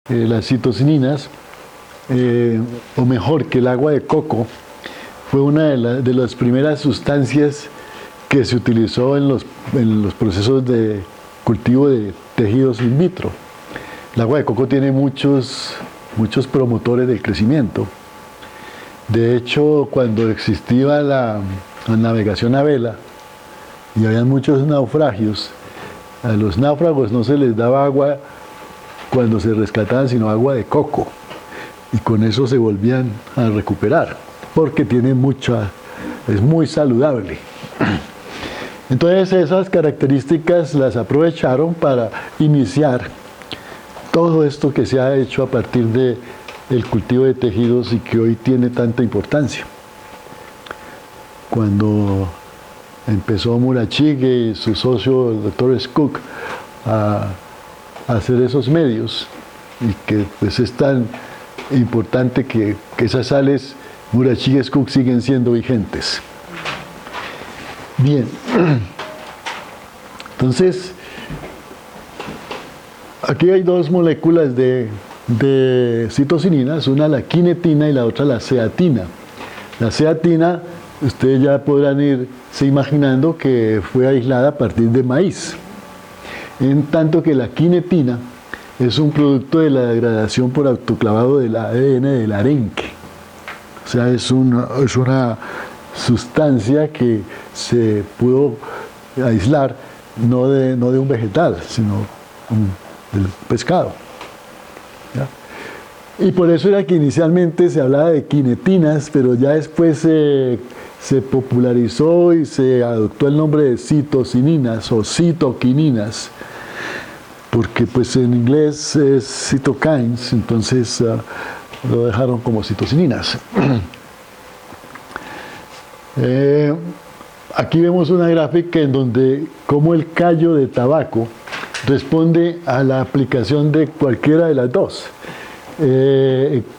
las citocininas, o mejor, que el agua de coco, fue una de las primeras sustancias que se utilizó en los procesos de cultivo de tejidos in vitro. El agua de coco tiene muchos promotores del crecimiento. De hecho, cuando existía la navegación a vela y había muchos naufragios, a los náufragos no se les daba agua cuando se rescataban, sino agua de coco. Y con eso se volvían a recuperar, porque tiene es muy saludable. Entonces esas características las aprovecharon para iniciar todo esto que se ha hecho a partir del cultivo de tejidos y que hoy tiene tanta importancia. Cuando empezó Murachige y su socio, el doctor Cook, a hacer esos medios, y que pues es tan importante que esas sales Murachige y Cook siguen siendo vigentes. Bien, entonces aquí hay dos moléculas de citocininas, una la quinetina y la otra la zeatina. La zeatina, ustedes ya podrán irse imaginando que fue aislada a partir de maíz, en tanto que la quinetina es un producto de la degradación por autoclavado del ADN del arenque. O sea, es una sustancia que se pudo aislar no de un vegetal, sino del pescado. ¿Ya? Y por eso era que inicialmente se hablaba de quinetinas, pero ya después se popularizó y se adoptó el nombre de citocininas o citoquininas, porque pues en inglés es cytokines, entonces lo dejaron como citocininas. Aquí vemos una gráfica en donde cómo el callo de tabaco responde a la aplicación de cualquiera de las dos.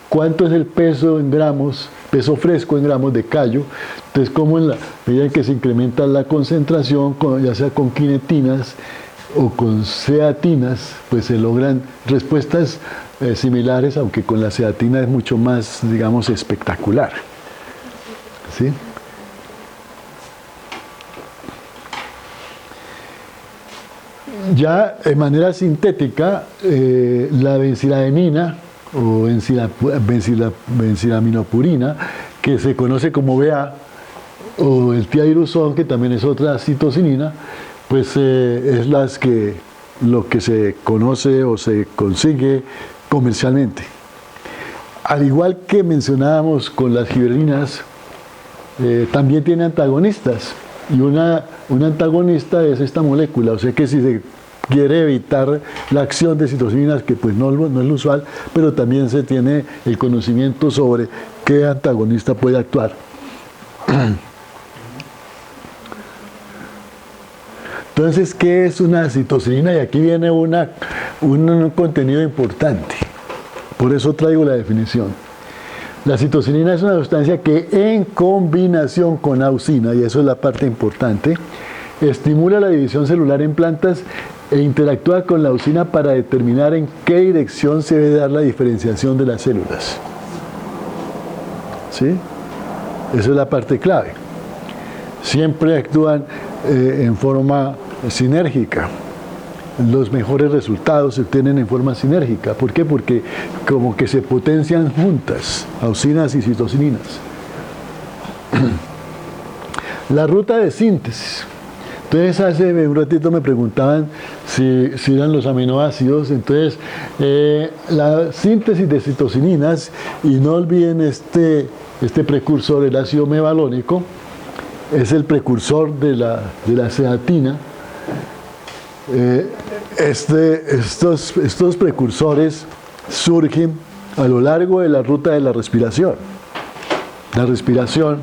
¿Cuánto es el peso en gramos, peso fresco en gramos de callo? Entonces, cómo en la medida en que se incrementa la concentración, ya sea con quinetinas o con zeatinas, pues se logran respuestas similares, aunque con la zeatina es mucho más, digamos, espectacular. ¿Sí? Ya de manera sintética, la benciladenina o bencilaminopurina, que se conoce como BA, o el tiairuzón, que también es otra citocinina, pues es lo que se conoce o se consigue comercialmente. Al igual que mencionábamos con las giberelinas, también tiene antagonistas, y un antagonista es esta molécula, o sea que si se quiere evitar la acción de citocininas, que pues no es lo usual, pero también se tiene el conocimiento sobre qué antagonista puede actuar. Entonces, ¿qué es una citocinina? Y aquí viene un contenido importante, por eso traigo la definición. La citocinina es una sustancia que en combinación con auxina, y eso es la parte importante, estimula la división celular en plantas e interactúa con la auxina para determinar en qué dirección se debe dar la diferenciación de las células. ¿Sí? Esa es la parte clave. Siempre actúan en forma sinérgica. Los mejores resultados se obtienen en forma sinérgica. ¿Por qué? Porque como que se potencian juntas, auxinas y citocininas. La ruta de síntesis. Entonces hace un ratito me preguntaban si eran los aminoácidos. Entonces la síntesis de citocininas, y no olviden este precursor, el ácido mevalónico, es el precursor de la zeatina. Estos precursores surgen a lo largo de la ruta de la respiración. La respiración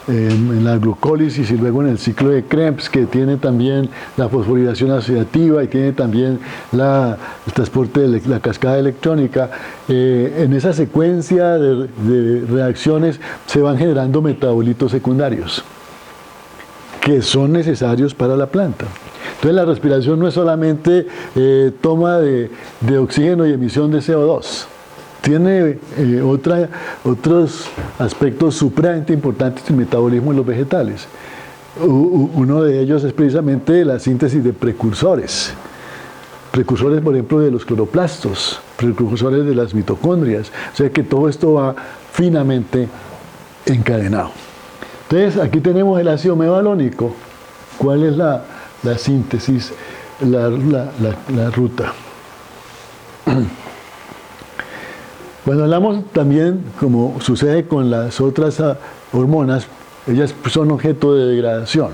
en la glucólisis y luego en el ciclo de Krebs, que tiene también la fosforilación oxidativa y tiene también el transporte de la cascada electrónica. En esa secuencia de reacciones se van generando metabolitos secundarios que son necesarios para la planta. Entonces la respiración no es solamente toma de oxígeno y emisión de CO2. Tiene otros aspectos supremamente importantes del metabolismo en los vegetales. Uno de ellos es precisamente la síntesis de precursores. Precursores, por ejemplo, de los cloroplastos, precursores de las mitocondrias. O sea que todo esto va finamente encadenado. Entonces, aquí tenemos el ácido mevalónico. ¿Cuál es la síntesis, la ruta? Cuando hablamos también, como sucede con las otras hormonas, ellas son objeto de degradación.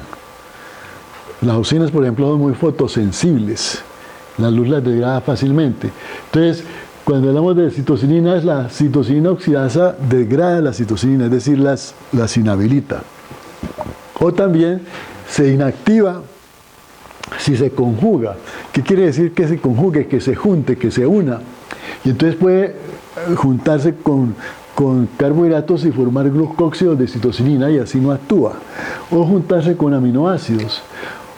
Las auxinas, por ejemplo, son muy fotosensibles. La luz las degrada fácilmente. Entonces, cuando hablamos de citocininas, la citocinina oxidasa degrada la citocinina, es decir, las inhabilita. O también se inactiva si se conjuga. ¿Qué quiere decir que se conjugue? Que se junte, que se una. Y entonces puede juntarse con carbohidratos y formar glucóxidos de citocinina y así no actúa. O juntarse con aminoácidos.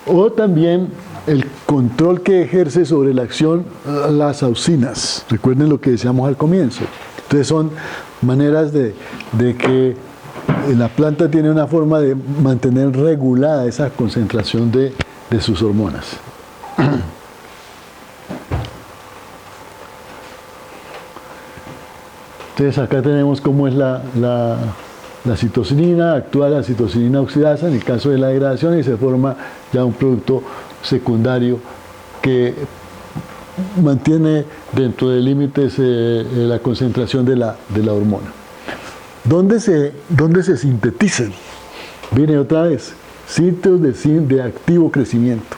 O también el control que ejerce sobre la acción las auxinas. Recuerden lo que decíamos al comienzo. Entonces son maneras de que la planta tiene una forma de mantener regulada esa concentración de sus hormonas. Entonces acá tenemos cómo es la citocinina, actúa la citocinina oxidasa en el caso de la degradación y se forma ya un producto secundario que mantiene dentro de límites la concentración de la hormona. ¿Dónde se sintetizan? Viene otra vez, sitios de activo crecimiento.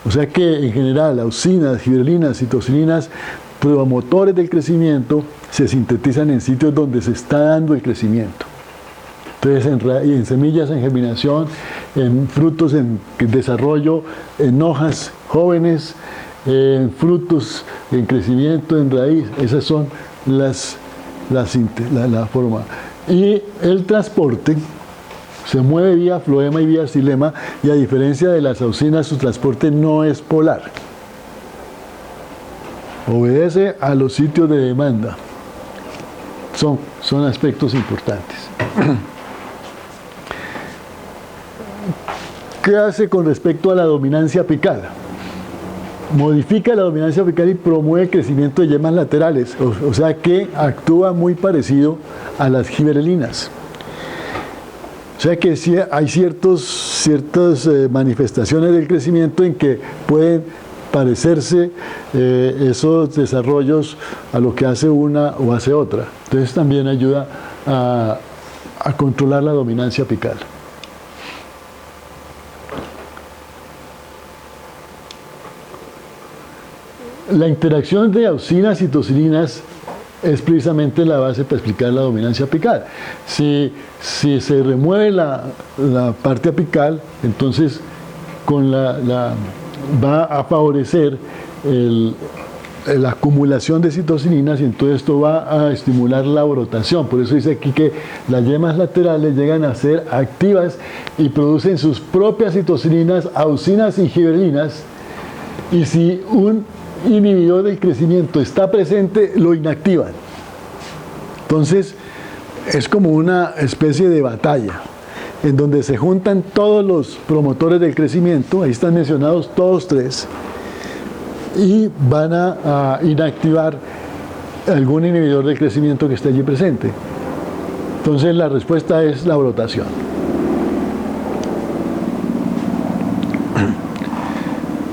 O sea que en general, auxinas, giberelinas, citocininas, promotores del crecimiento, se sintetizan en sitios donde se está dando el crecimiento. Entonces, en semillas en germinación, en frutos en desarrollo, en hojas jóvenes, en frutos en crecimiento, en raíz. Esas son la forma. Y el transporte se mueve vía floema y vía xilema, y a diferencia de las auxinas, su transporte no es polar. Obedece a los sitios de demanda. Son aspectos importantes. ¿Qué hace con respecto a la dominancia apical? Modifica la dominancia apical y promueve el crecimiento de yemas laterales, o sea que actúa muy parecido a las giberelinas. O sea que sí hay ciertas manifestaciones del crecimiento en que pueden parecerse esos desarrollos a lo que hace una o hace otra. Entonces también ayuda a controlar la dominancia apical. La interacción de auxinas y citocininas es precisamente la base para explicar la dominancia apical. Si se remueve la parte apical, entonces va a favorecer la acumulación de citocininas y entonces esto va a estimular la brotación. Por eso dice aquí que las yemas laterales llegan a ser activas y producen sus propias citocininas, auxinas y giberelinas, y si un inhibidor del crecimiento está presente, lo inactivan. Entonces es como una especie de batalla en donde se juntan todos los promotores del crecimiento, ahí están mencionados todos tres, y van a inactivar algún inhibidor del crecimiento que esté allí presente. Entonces la respuesta es la brotación.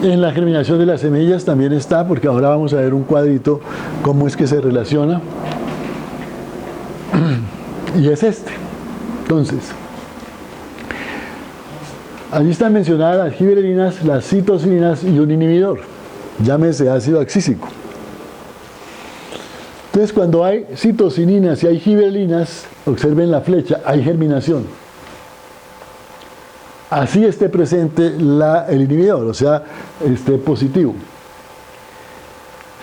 En la germinación de las semillas también está, porque ahora vamos a ver un cuadrito cómo es que se relaciona. Y es este. Entonces, allí están mencionadas las giberelinas, las citocininas y un inhibidor, llámese ácido abscísico. Entonces, cuando hay citocininas y hay giberelinas, observen la flecha, hay germinación. Así esté presente el inhibidor, o sea, esté positivo.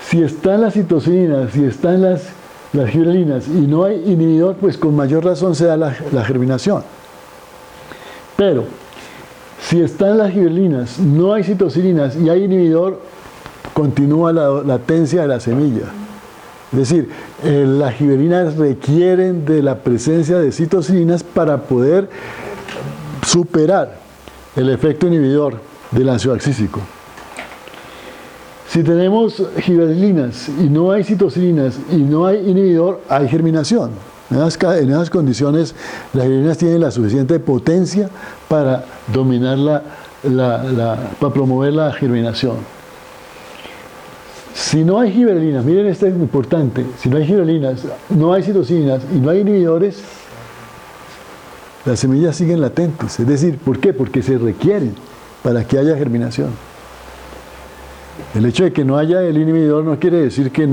Si están las citocininas, si están las giberelinas y no hay inhibidor, pues con mayor razón se da la germinación. Pero Si están las gibberelinas, no hay citocininas y hay inhibidor, continúa la latencia de la semilla. Es decir, las gibberelinas requieren de la presencia de citocininas para poder superar el efecto inhibidor del ácido abscísico. Si tenemos gibberelinas y no hay citocininas y no hay inhibidor, hay germinación. En esas condiciones, las gibberelinas tienen la suficiente potencia para dominar para promover la germinación. Si no hay gibberelinas, miren, esto es importante, si no hay gibberelinas, no hay citocinas y no hay inhibidores, las semillas siguen latentes. Es decir, ¿por qué? Porque se requieren para que haya germinación. El hecho de que no haya el inhibidor no quiere decir que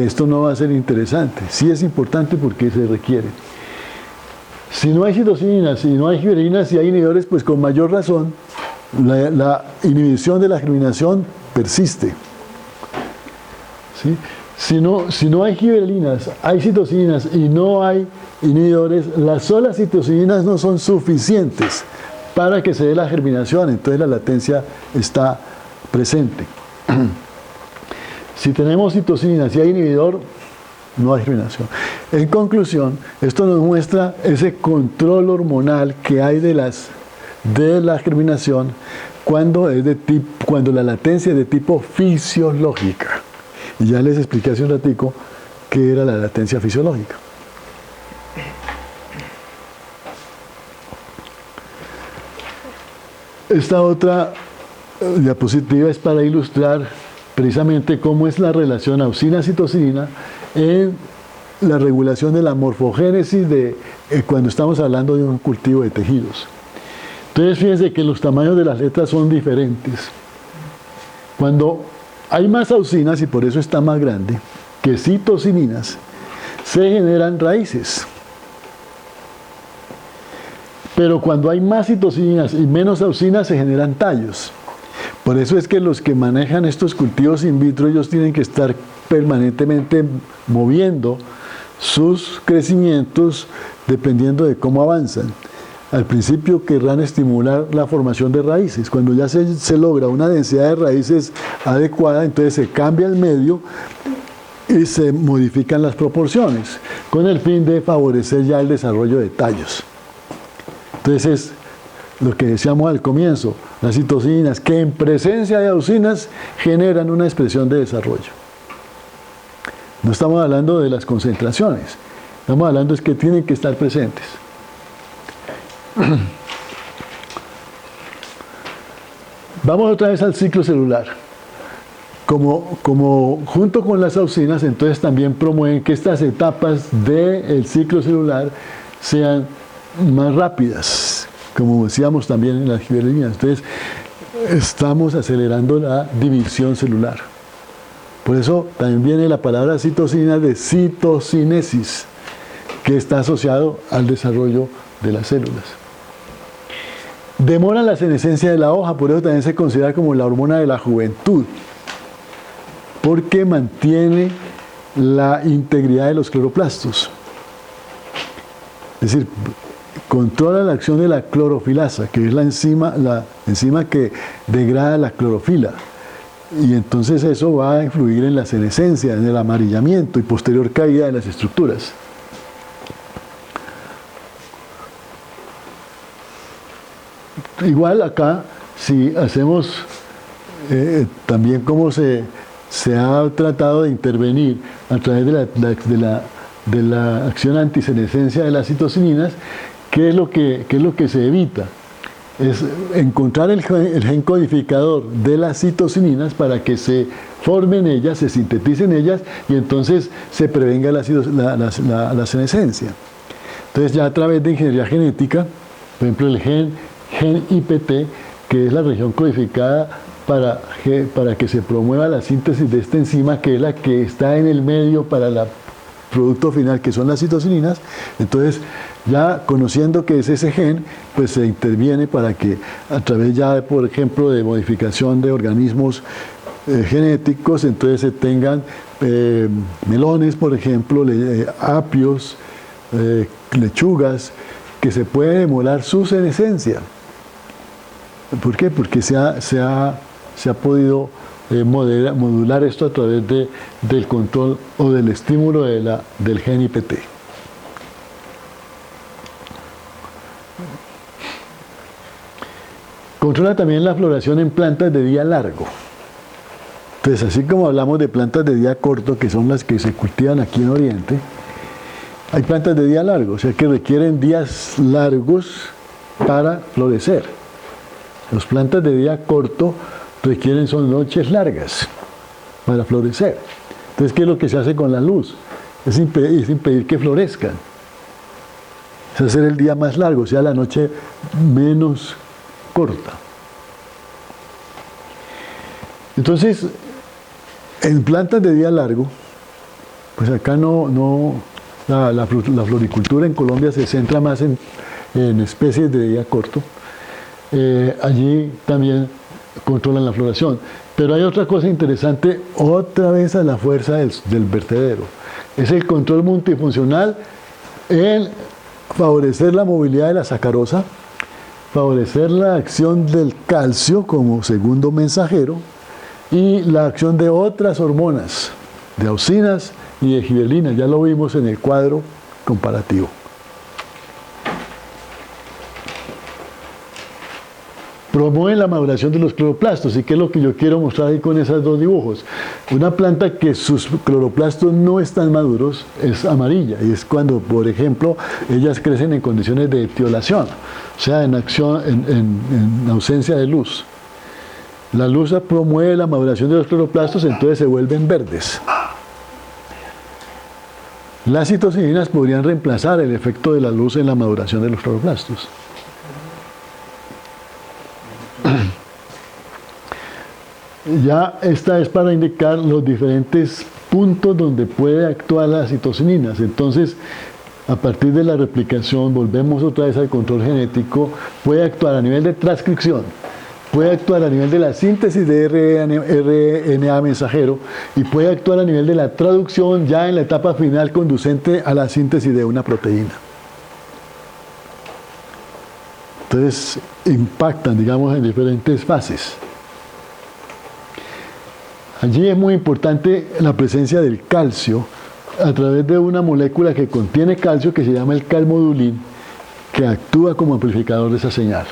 esto no va a ser interesante. Sí es importante porque se requiere. Si no hay citocinas y no hay gibberelinas y hay inhibidores, pues con mayor razón la inhibición de la germinación persiste. ¿Sí? Si no hay gibberelinas, hay citocinas y no hay inhibidores, las solas citocinas no son suficientes para que se dé la germinación, entonces la latencia está presente. Si tenemos citocinas y hay inhibidor, no hay germinación. En conclusión, esto nos muestra ese control hormonal que hay de la germinación cuando la latencia es de tipo fisiológica. Y ya les expliqué hace un ratico qué era la latencia fisiológica. Esta otra diapositiva es para ilustrar precisamente cómo es la relación auxina-citocinina en la regulación de la morfogénesis cuando estamos hablando de un cultivo de tejidos. Entonces fíjense que los tamaños de las letras son diferentes. Cuando hay más auxinas, y por eso está más grande, que citocininas, se generan raíces. Pero cuando hay más citocinas y menos auxinas, se generan tallos. Por eso es que los que manejan estos cultivos in vitro, ellos tienen que estar permanentemente moviendo sus crecimientos dependiendo de cómo avanzan. Al principio querrán estimular la formación de raíces. Cuando ya se logra una densidad de raíces adecuada, entonces se cambia el medio y se modifican las proporciones, con el fin de favorecer ya el desarrollo de tallos. Entonces, lo que decíamos al comienzo, las citocinas que en presencia de auxinas generan una expresión de desarrollo. No estamos hablando de las concentraciones, estamos hablando es que tienen que estar presentes. Vamos otra vez al ciclo celular. Como junto con las auxinas, entonces también promueven que estas etapas del ciclo celular sean más rápidas, como decíamos también en las gibberelinas. Entonces, estamos acelerando la división celular. Por eso también viene la palabra citocina de citocinesis, que está asociado al desarrollo de las células. Demora la senescencia de la hoja, por eso también se considera como la hormona de la juventud, porque mantiene la integridad de los cloroplastos. Es decir, controla la acción de la clorofilasa, que es la enzima que degrada la clorofila. Y entonces eso va a influir en la senescencia, en el amarillamiento y posterior caída de las estructuras. Igual acá, si hacemos también cómo se ha tratado de intervenir a través de la acción antisenescencia de las citocininas, ¿qué es lo que se evita? Es encontrar el gen codificador de las citocininas para que se formen ellas, se sinteticen ellas y entonces se prevenga la senescencia. Entonces ya a través de ingeniería genética, por ejemplo el gen IPT, que es la región codificada para que se promueva la síntesis de esta enzima, que es la que está en el medio para el producto final, que son las citocininas. Entonces, ya conociendo que es ese gen, pues se interviene para que a través ya, por ejemplo, de modificación de organismos genéticos, entonces se tengan melones, por ejemplo, apios, lechugas, que se puede demorar su senescencia. ¿Por qué? Porque se ha podido modular esto a través del control o del estímulo del gen IPT. Controla también la floración en plantas de día largo. Entonces, así como hablamos de plantas de día corto, que son las que se cultivan aquí en Oriente, hay plantas de día largo, o sea que requieren días largos para florecer. Las plantas de día corto son noches largas para florecer. Entonces, ¿qué es lo que se hace con la luz? Es impedir que florezcan. Es hacer el día más largo, o sea, la noche menos corta. Entonces, en plantas de día largo, pues acá la floricultura en Colombia se centra más en especies de día corto. Allí también controlan la floración. Pero hay otra cosa interesante, otra vez a la fuerza del vertedero. Es el control multifuncional en favorecer la movilidad de la sacarosa, favorecer la acción del calcio como segundo mensajero y la acción de otras hormonas, de auxinas y de gibberelinas. Ya lo vimos en el cuadro comparativo. Promueve la maduración de los cloroplastos, y qué es lo que yo quiero mostrar ahí con esos dos dibujos. Una planta que sus cloroplastos no están maduros es amarilla, y es cuando, por ejemplo, ellas crecen en condiciones de etiolación, o sea, en ausencia de luz. La luz promueve la maduración de los cloroplastos, entonces se vuelven verdes. Las citocinas podrían reemplazar el efecto de la luz en la maduración de los cloroplastos. Ya esta es para indicar los diferentes puntos donde puede actuar las citocinas. Entonces, a partir de la replicación, volvemos otra vez al control genético, puede actuar a nivel de transcripción, puede actuar a nivel de la síntesis de RNA mensajero y puede actuar a nivel de la traducción ya en la etapa final conducente a la síntesis de una proteína. Entonces, impactan, digamos, en diferentes fases. Allí es muy importante la presencia del calcio a través de una molécula que contiene calcio que se llama el calmodulín, que actúa como amplificador de esa señal.